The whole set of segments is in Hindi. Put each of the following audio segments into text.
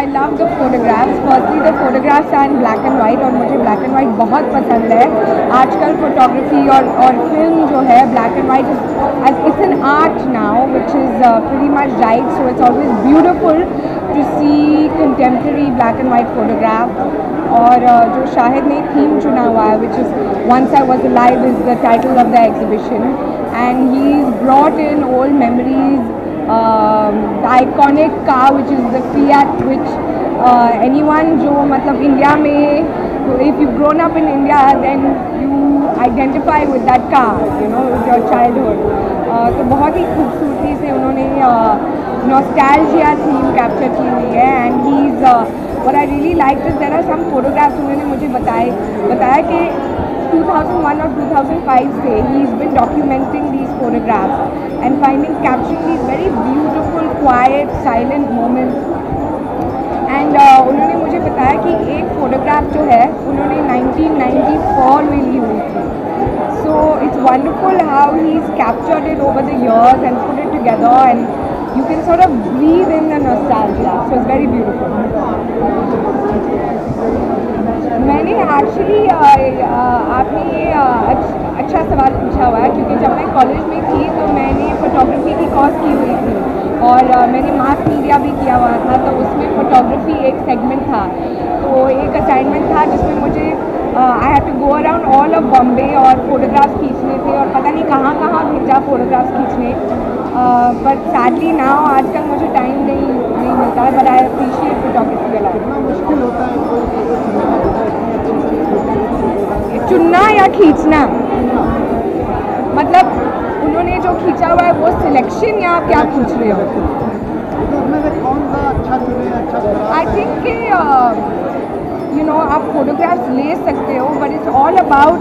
I love the photographs. Firstly, the photographs are in black and white और मुझे black and white बहुत पसंद है. आजकल photography और film जो है black and white it's an art now, which is pretty much died. So it's always beautiful to see contemporary black and white photograph. और जो शाहिद ने थीम चुना हुआ है, which is Once I Was Alive, is the title of the exhibition, and he's brought in old memories. The iconic car, which is the Fiat, which anyone जो मतलब इंडिया में, if you've grown up in India, then you identify with that car, you know, with your childhood. तो बहुत ही खूबसूरती से उन्होंने nostalgia theme capture की हुई है. And he's what I really liked is there are some photographs उन्होंने मुझे बताया कि 2001 और 2005 से he's been documenting these photographs and capturing these very beautiful, quiet, silent moments. And उन्होंने मुझे बताया कि एक फोटोग्राफ जो है उन्होंने 1994 में ली हुई थी. So it's wonderful how he's captured it over the years and put it together, and you can sort of breathe in the nostalgia. So it's very beautiful. मैंने एक्चुअली आपने ये अच्छा सवाल पूछा हुआ है, क्योंकि जब मैं कॉलेज में थी तो मैंने फोटोग्राफी की कोर्स की हुई थी और मैंने मास मीडिया भी किया हुआ था. तो उसमें फ़ोटोग्राफी एक सेगमेंट था. तो एक असाइनमेंट था जिसमें मुझे I have to go around all of Bombay और फोटोग्राफ्स खींचने थे, और पता नहीं कहाँ कहाँ भेजा फोटोग्राफ्स खींचने. बट सैडली नाउ आजकल मुझे टाइम नहीं मिलता है. But I appreciate photography a lot. मुश्किल होता है चुनना या खींचना, मतलब उन्होंने जो खींचा हुआ है वो सिलेक्शन, या आप क्या पूछ रहे हो? कौन सा अच्छा चुने, अच्छा? आई थिंक कि यू नो आप फोटोग्राफ्स ले सकते हो, but it's all about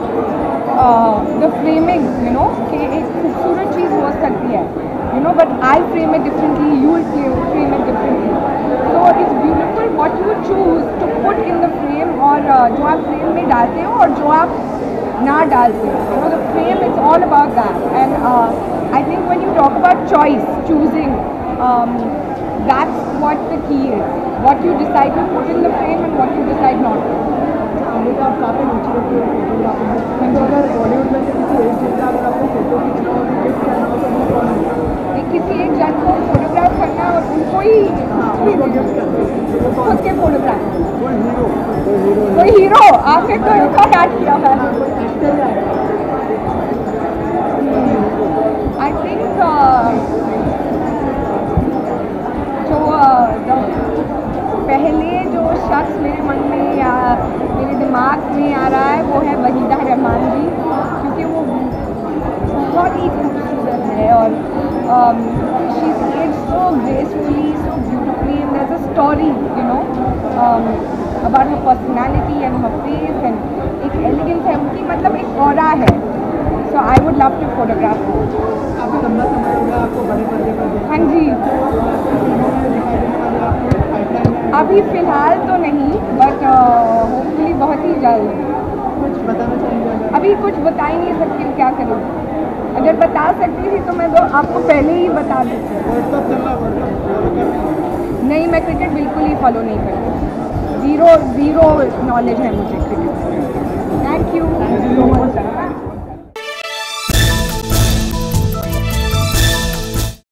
the framing. You know कि एक खूबसूरत चीज़ हो सकती है, you know, but I frame it differently, you frame it differently. So it's beautiful what you choose to put in the frame, और जो आप फ्रेम में डालते हो और जो आप ना डालते हो. You know, the frame is all about that. And I think when you talk about choice, choosing, that's what the key is. What you decide to put in the frame and what you decide not to. आप काफ़ी रुचि रखते हो फोटोग्राफी में, तो अगर बॉलीवुड में से किसी एक जन का अगर आपको फोटो खींचना हो, गिफ्ट करना हो, तो वो कौन है? किसी एक जन को फोटोग्राफ करना और उनको ही गिफ्ट करना, खुद के फोटोग्राफ. कोई हीरो, आपने तो इनका ऐड किया है. आई थिंक जो पहले जो शख्स मेरे मन में या मेरे दिमाग में आ रहा है वो है वहीदा रहमान जी, क्योंकि वो बहुत ही खूबसूरत है और she is aged so gracefully, so beautifully, and there is a story, you know, about her personality and her face, and एक एलिगेंस है उनकी, मतलब एक ऑरा है. So I would love to photograph. आपको लंबा समय हो गया आपको बड़े पर्दे पर? हाँ जी, अभी फ़िलहाल तो नहीं, बट होपफुली बहुत ही जल्द. कुछ बताना चाहेंगे? अभी कुछ बता ही नहीं सकती हूँ, क्या करूँ. अगर बता सकती थी तो मैं तो आपको पहले ही बता देती. वर्ल्ड कप चल रहा, नहीं, मैं क्रिकेट बिल्कुल ही फॉलो नहीं करती. ज़ीरो नॉलेज है मुझे क्रिकेट.